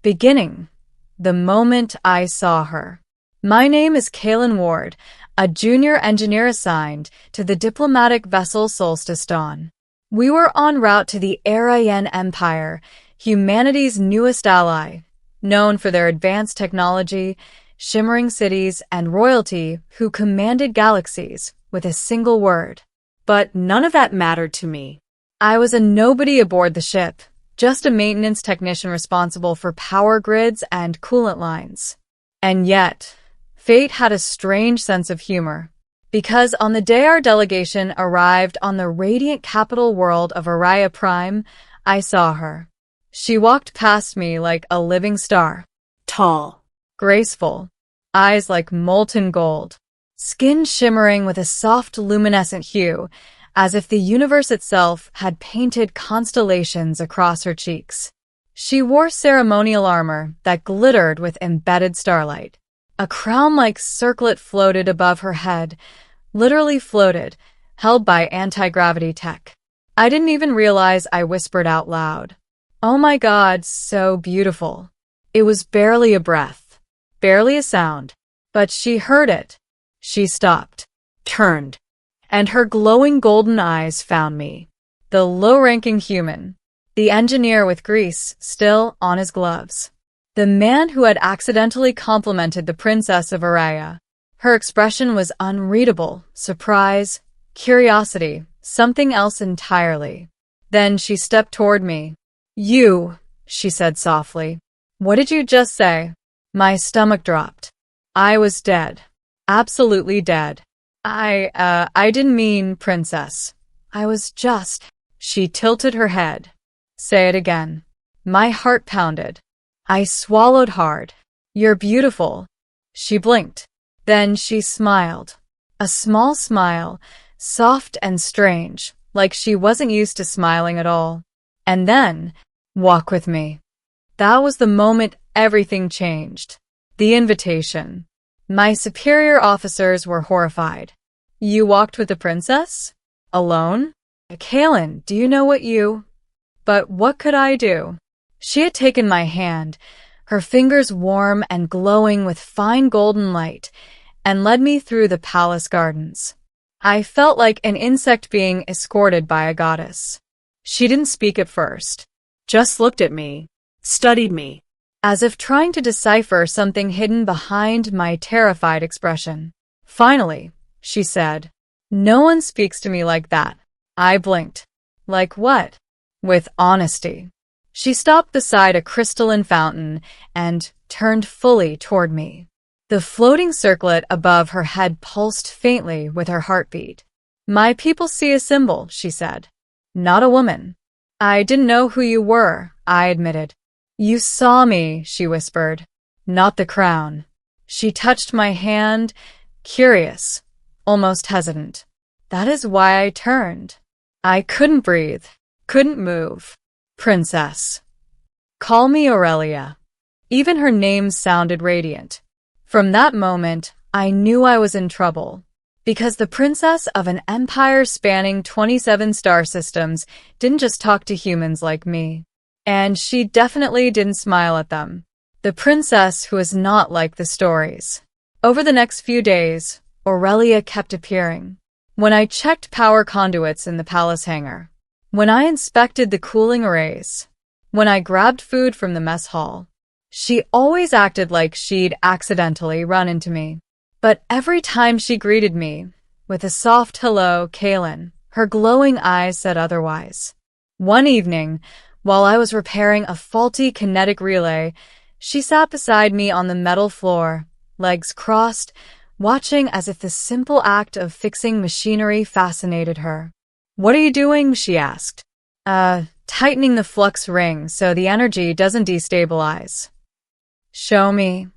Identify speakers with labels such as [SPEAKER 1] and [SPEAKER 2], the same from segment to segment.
[SPEAKER 1] Beginning, the moment I saw her. My name is Kaylin Ward, a junior engineer assigned to the diplomatic vessel Solstice Dawn. We were en route to the Aryan Empire, humanity's newest ally, known for their advanced technology, shimmering cities, and royalty who commanded galaxies with a single word. But none of that mattered to me. I was a nobody aboard the ship, just a maintenance technician responsible for power grids and coolant lines. And yet, fate had a strange sense of humor. Because on the day our delegation arrived on the radiant capital world of Araya Prime, I saw her. She walked past me like a living star.
[SPEAKER 2] Tall.
[SPEAKER 1] Graceful. Eyes like molten gold. Skin shimmering with a soft luminescent hue, as if the universe itself had painted constellations across her cheeks. She wore ceremonial armor that glittered with embedded starlight. A crown-like circlet floated above her head, literally floated, held by anti-gravity tech. I didn't even realize I whispered out loud. Oh my God, so beautiful. It was barely a breath, barely a sound, but she heard it. She stopped, turned, and her glowing golden eyes found me. The low-ranking human, the engineer with grease still on his gloves. The man who had accidentally complimented the princess of Araya. Her expression was unreadable, surprise, curiosity, something else entirely. Then she stepped toward me. You, she said softly. What did you just say? My stomach dropped. I was dead. Absolutely dead. I didn't mean princess. I was just... She tilted her head. Say it again. My heart pounded. I swallowed hard. You're beautiful. She blinked. Then she smiled. A small smile, soft and strange, like she wasn't used to smiling at all. And then, walk with me. That was the moment everything changed. The invitation. My superior officers were horrified. You walked with the princess? Alone? Kaylin, do you know what you... But what could I do? She had taken my hand, her fingers warm and glowing with fine golden light, and led me through the palace gardens. I felt like an insect being escorted by a goddess. She didn't speak at first, just looked at me, studied me, as if trying to decipher something hidden behind my terrified expression. Finally, she said, "No one speaks to me like that." I blinked. Like what? With honesty. She stopped beside a crystalline fountain and turned fully toward me. The floating circlet above her head pulsed faintly with her heartbeat. My people see a symbol, she said. Not a woman. I didn't know who you were, I admitted. You saw me, she whispered. Not the crown. She touched my hand, curious, almost hesitant. That is why I turned. I couldn't breathe, couldn't move. Princess. Call me Aurelia. Even her name sounded radiant. From that moment, I knew I was in trouble. Because the princess of an empire spanning 27 star systems didn't just talk to humans like me. And she definitely didn't smile at them. The princess who was not like the stories. Over the next few days, Aurelia kept appearing. When I checked power conduits in the palace hangar. When I inspected the cooling arrays. When I grabbed food from the mess hall. She always acted like she'd accidentally run into me. But every time she greeted me, with a soft hello, Kaylin, her glowing eyes said otherwise. One evening, while I was repairing a faulty kinetic relay, she sat beside me on the metal floor, legs crossed, watching as if the simple act of fixing machinery fascinated her. What are you doing? She asked. Tightening the flux ring so the energy doesn't destabilize. Show me.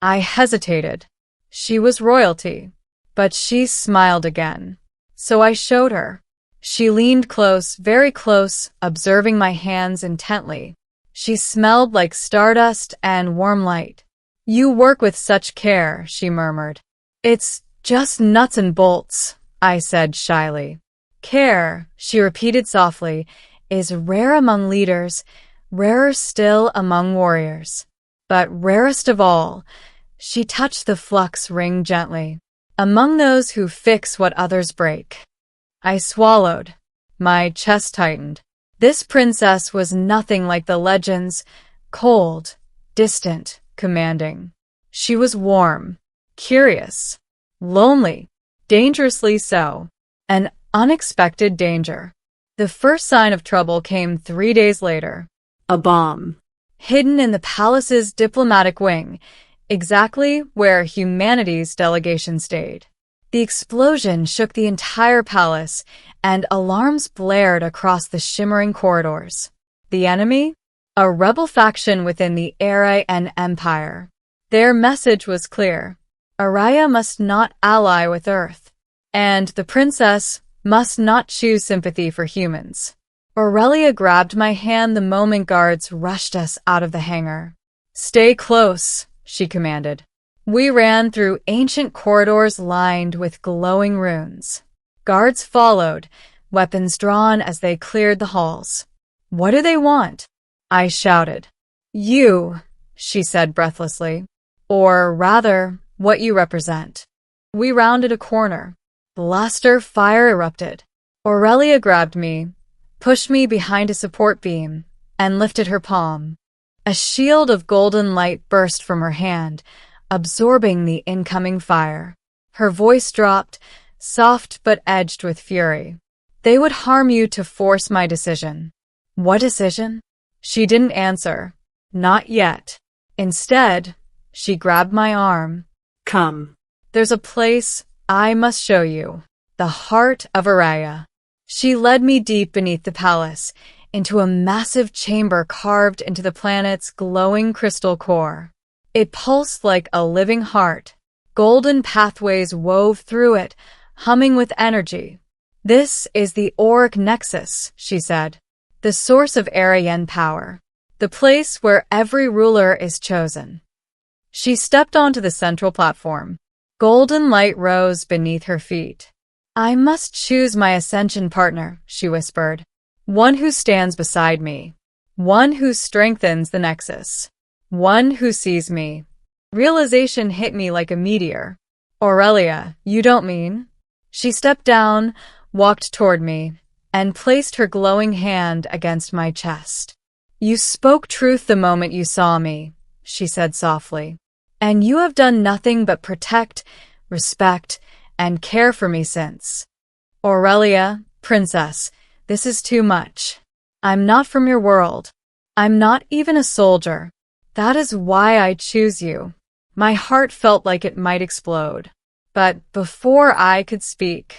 [SPEAKER 1] I hesitated. She was royalty, but she smiled again. So I showed her. She leaned close, very close, observing my hands intently. She smelled like stardust and warm light. You work with such care, she murmured. It's just nuts and bolts, I said shyly. Care, she repeated softly, is rare among leaders, rarer still among warriors. But rarest of all, she touched the flux ring gently, among those who fix what others break. I swallowed. My chest tightened. This princess was nothing like the legends, cold, distant, commanding. She was warm, curious, lonely, dangerously so, an unexpected danger. The first sign of trouble came 3 days later. A bomb. Hidden in the palace's diplomatic wing, exactly where humanity's delegation stayed. The explosion shook the entire palace, and alarms blared across the shimmering corridors. The enemy? A rebel faction within the Aryan Empire. Their message was clear. Araya must not ally with Earth, and the princess must not choose sympathy for humans. Aurelia grabbed my hand the moment guards rushed us out of the hangar. "Stay close," she commanded. We ran through ancient corridors lined with glowing runes. Guards followed, weapons drawn as they cleared the halls. "What do they want?" I shouted. "You," she said breathlessly. "Or rather, what you represent." We rounded a corner. Blaster fire erupted. Aurelia grabbed me, pushed me behind a support beam, and lifted her palm. A shield of golden light burst from her hand, absorbing the incoming fire. Her voice dropped, soft but edged with fury. "They would harm you to force my decision." "What decision?" She didn't answer. Not yet. Instead, she grabbed my arm. "Come. There's a place I must show you. The heart of Araya." She led me deep beneath the palace, into a massive chamber carved into the planet's glowing crystal core. It pulsed like a living heart. Golden pathways wove through it, humming with energy. "This is the auric nexus," she said, "the source of Aryan power, the place where every ruler is chosen." She stepped onto the central platform. Golden light rose beneath her feet. "I must choose my ascension partner," she whispered. "One who stands beside me. One who strengthens the nexus. One who sees me." Realization hit me like a meteor. "Aurelia, you don't mean?" She stepped down, walked toward me, and placed her glowing hand against my chest. "You spoke truth the moment you saw me," she said softly. "And you have done nothing but protect, respect, and care for me since." "Aurelia, princess, this is too much. I'm not from your world. I'm not even a soldier. That is why I choose you." My heart felt like it might explode. But before I could speak,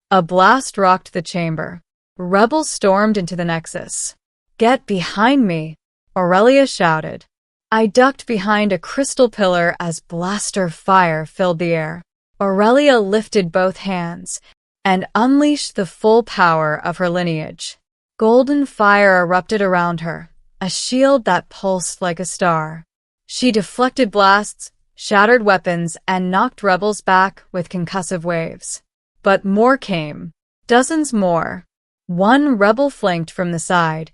[SPEAKER 1] a blast rocked the chamber. Rebels stormed into the nexus. "Get behind me," Aurelia shouted. I ducked behind a crystal pillar as blaster fire filled the air. Aurelia lifted both hands and unleashed the full power of her lineage. Golden fire erupted around her, a shield that pulsed like a star. She deflected blasts, shattered weapons, and knocked rebels back with concussive waves. But more came. Dozens more. One rebel flanked from the side,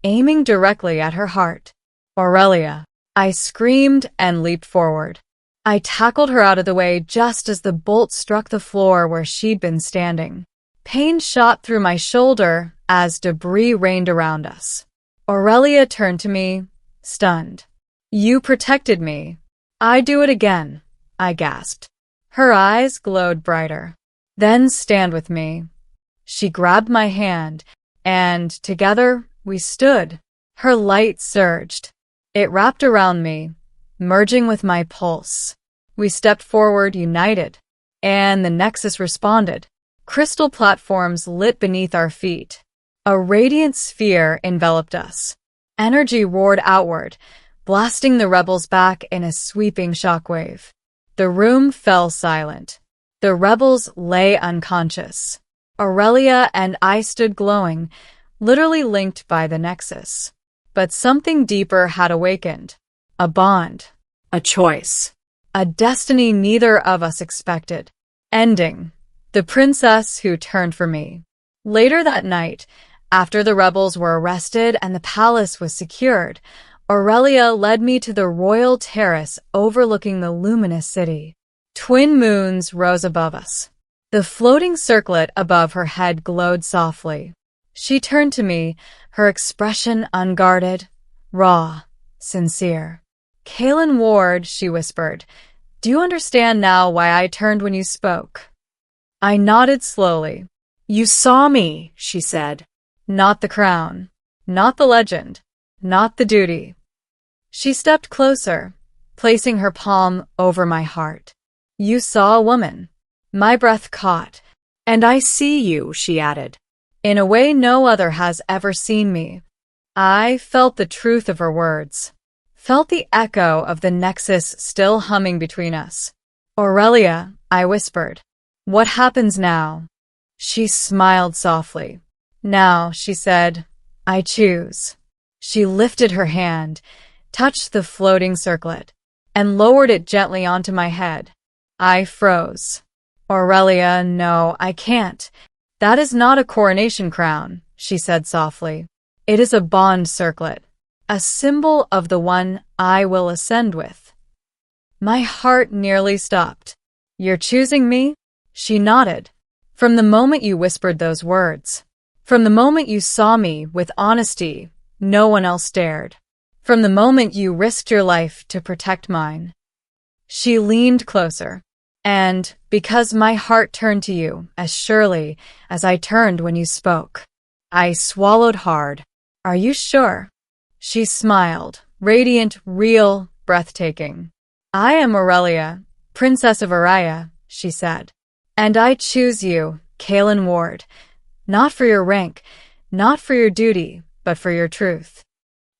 [SPEAKER 1] aiming directly at her heart. "Aurelia!" I screamed and leaped forward. I tackled her out of the way just as the bolt struck the floor where she'd been standing. Pain shot through my shoulder as debris rained around us. Aurelia turned to me, stunned. "You protected me." "I'd do it again," I gasped. Her eyes glowed brighter. "Then stand with me." She grabbed my hand, and together we stood. Her light surged. It wrapped around me, merging with my pulse. We stepped forward united, and the Nexus responded. Crystal platforms lit beneath our feet. A radiant sphere enveloped us. Energy roared outward, blasting the rebels back in a sweeping shockwave. The room fell silent. The rebels lay unconscious. Aurelia and I stood glowing, literally linked by the Nexus. But something deeper had awakened. A bond. A choice. A destiny neither of us expected. Ending. The princess who turned for me. Later that night, After the rebels were arrested and the palace was secured, Aurelia led me to the royal terrace overlooking the luminous city. Twin moons rose above us. The floating circlet above her head glowed softly. She turned to me, her expression unguarded, raw, sincere. "Kaelin Ward," she whispered, "do you understand now why I turned when you spoke?" I nodded slowly. "You saw me," she said. "Not the crown, not the legend, not the duty." She stepped closer, placing her palm over my heart. "You saw a woman." My breath caught. "And I see you," she added, "in a way no other has ever seen me." I felt the truth of her words, felt the echo of the nexus still humming between us. "Aurelia," I whispered, "what happens now?" She smiled softly. "Now," she said, "I choose." She lifted her hand, touched the floating circlet, and lowered it gently onto my head. I froze. "Aurelia, no, I can't. That is not a coronation crown," she said softly. "It is a bond circlet, a symbol of the one I will ascend with." My heart nearly stopped. "You're choosing me?" She nodded. "From the moment you whispered those words, from the moment you saw me with honesty no one else dared, from the moment you risked your life to protect mine." She leaned closer. "And because my heart turned to you as surely as I turned when you spoke." I swallowed hard. "Are you sure?" She smiled, radiant, real, breathtaking. "I am Aurelia, Princess of Araya," she said. "And I choose you, Kaelin Ward, not for your rank, not for your duty, but for your truth."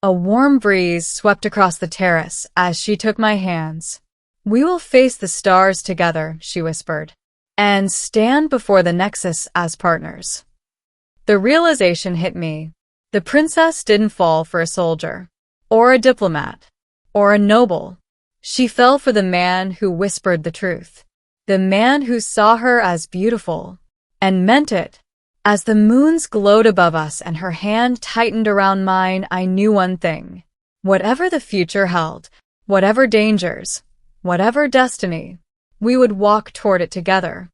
[SPEAKER 1] A warm breeze swept across the terrace as she took my hands. "We will face the stars together," she whispered, "and stand before the Nexus as partners." The realization hit me. The princess didn't fall for a soldier, or a diplomat, or a noble. She fell for the man who whispered the truth, the man who saw her as beautiful, and meant it. As the moons glowed above us and her hand tightened around mine, I knew one thing. Whatever the future held, whatever dangers, whatever destiny, we would walk toward it together.